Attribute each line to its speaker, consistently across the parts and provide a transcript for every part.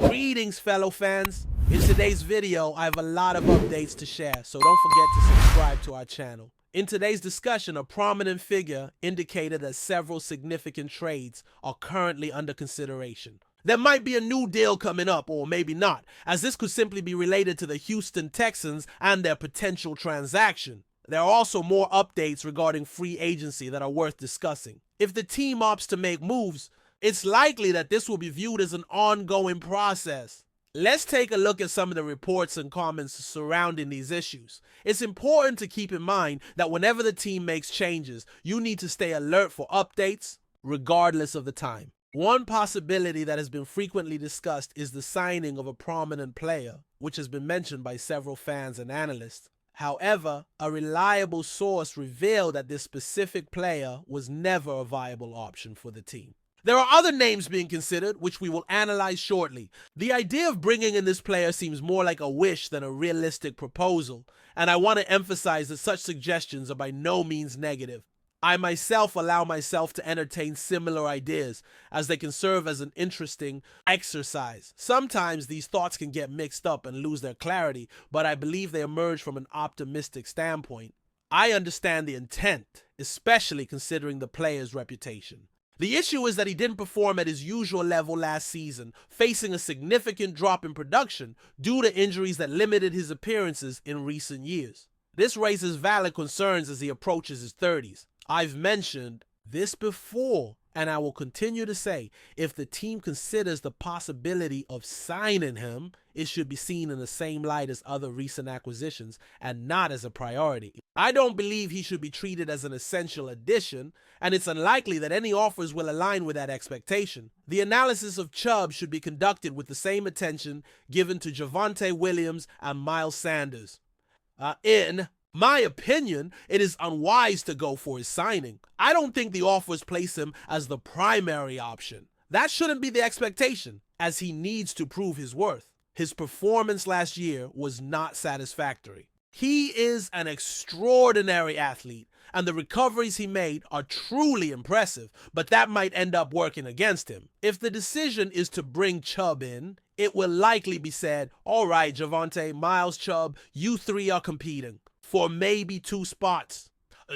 Speaker 1: Greetings, fellow fans. In today's video, I have a lot of updates to share, so don't forget to subscribe to our channel. In today's discussion, a prominent figure indicated that several significant trades are currently under consideration. There might be a new deal coming up, or maybe not, as this could simply be related to the Houston Texans and their potential transaction. There are also more updates regarding free agency that are worth discussing. If the team opts to make moves, it's likely that this will be viewed as an ongoing process. Let's take a look at some of the reports and comments surrounding these issues. It's important to keep in mind that whenever the team makes changes, you need to stay alert for updates, regardless of the time. One possibility that has been frequently discussed is the signing of a prominent player, which has been mentioned by several fans and analysts. However, a reliable source revealed that this specific player was never a viable option for the team. There are other names being considered, which we will analyze shortly. The idea of bringing in this player seems more like a wish than a realistic proposal, and I want to emphasize that such suggestions are by no means negative. I myself allow myself to entertain similar ideas, as they can serve as an interesting exercise. Sometimes these thoughts can get mixed up and lose their clarity, but I believe they emerge from an optimistic standpoint. I understand the intent, especially considering the player's reputation. The issue is that he didn't perform at his usual level last season, facing a significant drop in production due to injuries that limited his appearances in recent years. This raises valid concerns as he approaches his 30s. I've mentioned this before, and I will continue to say, if the team considers the possibility of signing him, it should be seen in the same light as other recent acquisitions and not as a priority. I don't believe he should be treated as an essential addition, and it's unlikely that any offers will align with that expectation. The analysis of Chubb should be conducted with the same attention given to Javonte Williams and Miles Sanders. In my opinion, it is unwise to go for his signing. I don't think the offers place him as the primary option. That shouldn't be the expectation, as he needs to prove his worth. His performance last year was not satisfactory. He is an extraordinary athlete, and the recoveries he made are truly impressive, but that might end up working against him. If the decision is to bring Chubb in, it will likely be said, all right, Javonte, Miles, Chubb, you three are competing for maybe 2 spots.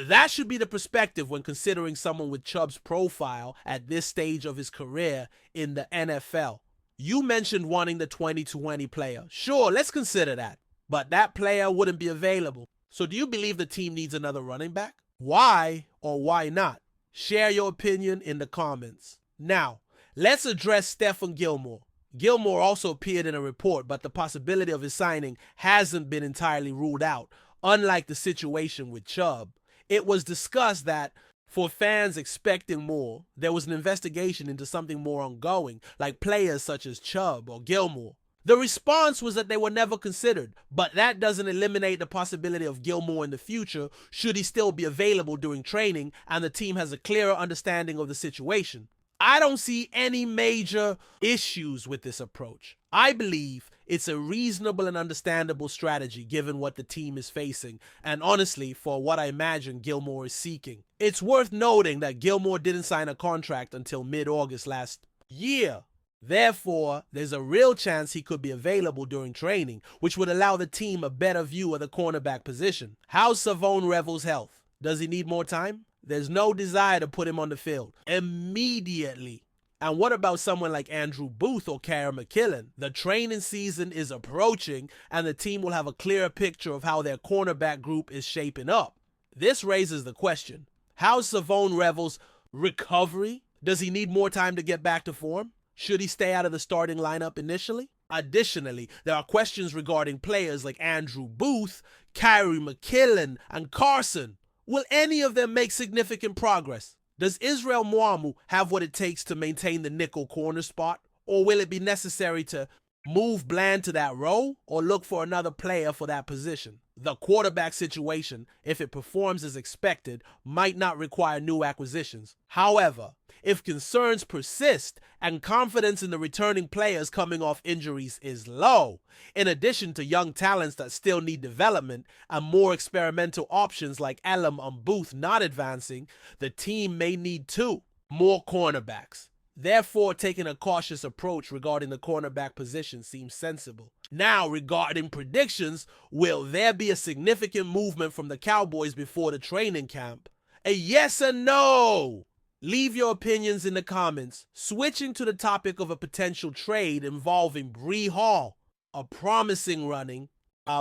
Speaker 1: That should be the perspective when considering someone with Chubb's profile at this stage of his career in the NFL. You mentioned wanting the 2020 player. Sure, let's consider that. But that player wouldn't be available. So do you believe the team needs another running back? Why or why not? Share your opinion in the comments. Now, let's address Stephon Gilmore. Gilmore also appeared in a report, but the possibility of his signing hasn't been entirely ruled out. Unlike the situation with Chubb, it was discussed that for fans expecting more, there was an investigation into something more ongoing, like players such as Chubb or Gilmore. The response was that they were never considered, but that doesn't eliminate the possibility of Gilmore in the future should he still be available during training and the team has a clearer understanding of the situation. I don't see any major issues with this approach. I believe it's a reasonable and understandable strategy given what the team is facing, and honestly, for what I imagine Gilmore is seeking. It's worth noting that Gilmore didn't sign a contract until mid-August last year. Therefore, there's a real chance he could be available during training, which would allow the team a better view of the cornerback position. How's Savon Revel's health? Does he need more time? There's no desire to put him on the field immediately. And what about someone like Andrew Booth or Karen McKillen? The training season is approaching, and the team will have a clearer picture of how their cornerback group is shaping up. This raises the question, how's Savon Revel's recovery? Does he need more time to get back to form? Should he stay out of the starting lineup initially? Additionally, there are questions regarding players like Andrew Booth, Kyrie McKillen, and Carson. Will any of them make significant progress? Does Israel Muamu have what it takes to maintain the nickel corner spot? Or will it be necessary to move Bland to that role or look for another player for that position? The quarterback situation, if it performs as expected, might not require new acquisitions. However, if concerns persist and confidence in the returning players coming off injuries is low, in addition to young talents that still need development and more experimental options like Elam and Booth not advancing, the team may need 2 more cornerbacks. Therefore, taking a cautious approach regarding the cornerback position seems sensible. Now, regarding predictions, will there be a significant movement from the Cowboys before the training camp? A yes or no? Leave your opinions in the comments. Switching to the topic of a potential trade involving Breece Hall, a promising running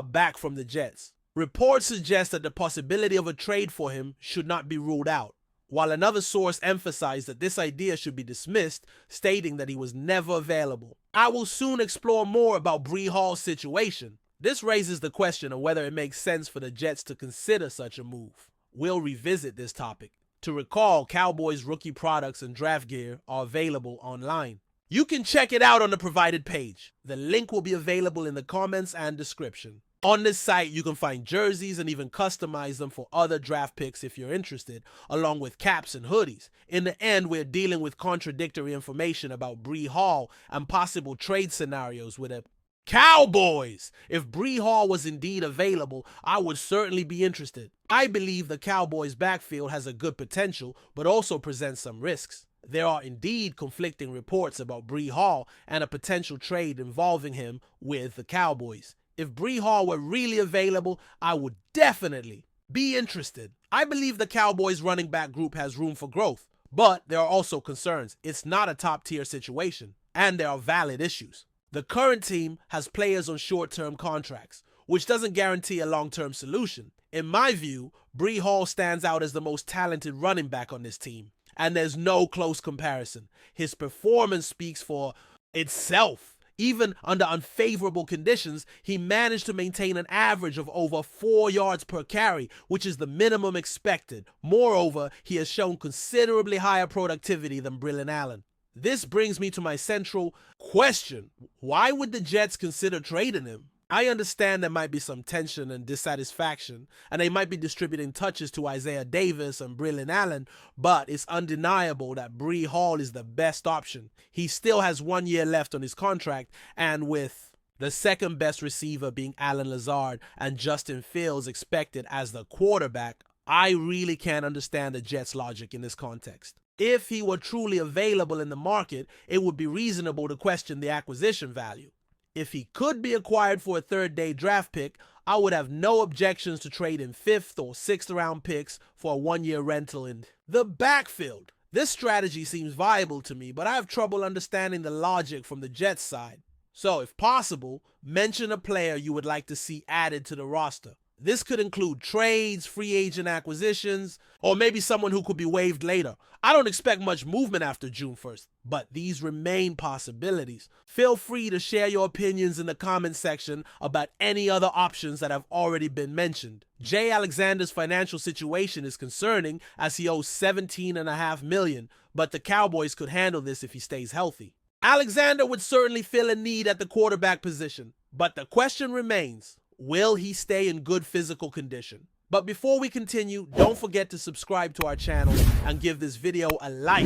Speaker 1: back from the Jets. Reports suggest that the possibility of a trade for him should not be ruled out, while another source emphasized that this idea should be dismissed, stating that he was never available. I will soon explore more about Breece Hall's situation. This raises the question of whether it makes sense for the Jets to consider such a move. We'll revisit this topic. To recall, Cowboys rookie products and draft gear are available online. You can check it out on the provided page. The link will be available in the comments and description. On this site, you can find jerseys and even customize them for other draft picks if you're interested, along with caps and hoodies. In the end, we're dealing with contradictory information about Breece Hall and possible trade scenarios with the Cowboys. If Breece Hall was indeed available, I would certainly be interested. I believe the Cowboys' backfield has a good potential, but also presents some risks. There are indeed conflicting reports about Breece Hall and a potential trade involving him with the Cowboys. If Breece Hall were really available, I would definitely be interested. I believe the Cowboys running back group has room for growth, but there are also concerns. It's not a top-tier situation, and there are valid issues. The current team has players on short-term contracts, which doesn't guarantee a long-term solution. In my view, Breece Hall stands out as the most talented running back on this team, and there's no close comparison. His performance speaks for itself. Even under unfavorable conditions, he managed to maintain an average of over 4 yards per carry, which is the minimum expected. Moreover, he has shown considerably higher productivity than Breece Allen. This brings me to my central question. Why would the Jets consider trading him? I understand there might be some tension and dissatisfaction, and they might be distributing touches to Isaiah Davis and Breece Allen, but it's undeniable that Breece Hall is the best option. He still has 1 year left on his contract, and with the second best receiver being Allen Lazard and Justin Fields expected as the quarterback, I really can't understand the Jets' logic in this context. If he were truly available in the market, it would be reasonable to question the acquisition value. If he could be acquired for a third-day draft pick, I would have no objections to trading 5th or 6th round picks for a 1-year rental in the backfield. This strategy seems viable to me, but I have trouble understanding the logic from the Jets side. So, if possible, mention a player you would like to see added to the roster. This could include trades, free agent acquisitions, or maybe someone who could be waived later. I don't expect much movement after June 1st, but these remain possibilities. Feel free to share your opinions in the comment section about any other options that have already been mentioned. Jay Alexander's financial situation is concerning as he owes $17.5 million, but the Cowboys could handle this if he stays healthy. Alexander would certainly fill a need at the quarterback position, but the question remains, will he stay in good physical condition? But before we continue, don't forget to subscribe to our channel and give this video a like.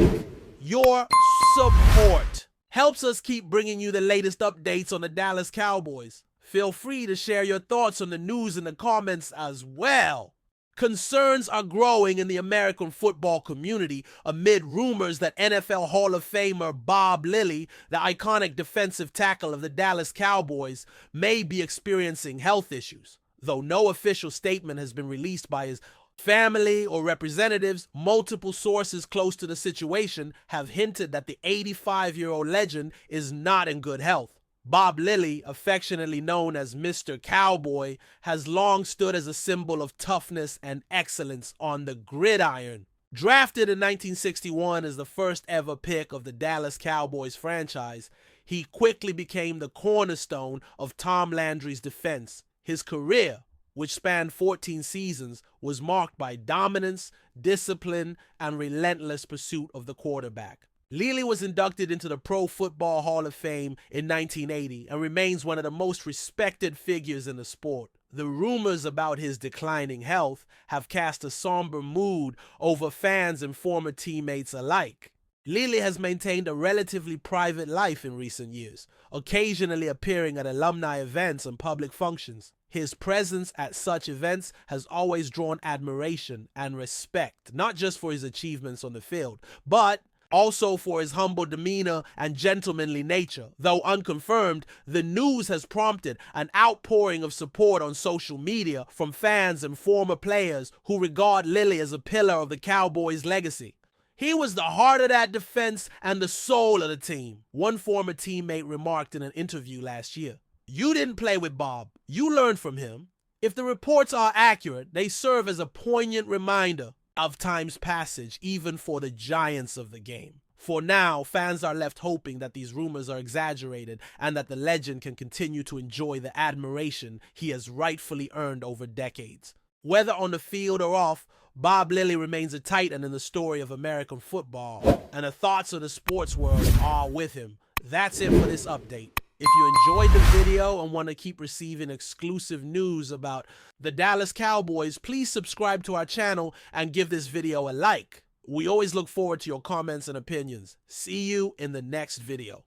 Speaker 1: Your support helps us keep bringing you the latest updates on the Dallas Cowboys. Feel free to share your thoughts on the news in the comments as well. Concerns are growing in the American football community amid rumors that NFL Hall of Famer Bob Lilly, the iconic defensive tackle of the Dallas Cowboys, may be experiencing health issues. Though no official statement has been released by his family or representatives, multiple sources close to the situation have hinted that the 85-year-old legend is not in good health. Bob Lilly, affectionately known as Mr. Cowboy, has long stood as a symbol of toughness and excellence on the gridiron. Drafted in 1961 as the first ever pick of the Dallas Cowboys franchise, he quickly became the cornerstone of Tom Landry's defense. His career, which spanned 14 seasons, was marked by dominance, discipline, and relentless pursuit of the quarterback. Lilly was inducted into the Pro Football Hall of Fame in 1980 and remains one of the most respected figures in the sport. The rumors about his declining health have cast a somber mood over fans and former teammates alike. Lilly has maintained a relatively private life in recent years, occasionally appearing at alumni events and public functions. His presence at such events has always drawn admiration and respect, not just for his achievements on the field, but Also for his humble demeanor and gentlemanly nature. Though unconfirmed, the news has prompted an outpouring of support on social media from fans and former players who regard Lilly as a pillar of the Cowboys' legacy. He was the heart of that defense and the soul of the team, one former teammate remarked in an interview last year. You didn't play with Bob. You learned from him. If the reports are accurate, they serve as a poignant reminder of time's passage, even for the giants of the game. For now, fans are left hoping that these rumors are exaggerated and that the legend can continue to enjoy the admiration he has rightfully earned over decades. Whether on the field or off, Bob Lilly remains a titan in the story of American football, and the thoughts of the sports world are with him. That's it for this update. If you enjoyed the video and want to keep receiving exclusive news about the Dallas Cowboys, please subscribe to our channel and give this video a like. We always look forward to your comments and opinions. See you in the next video.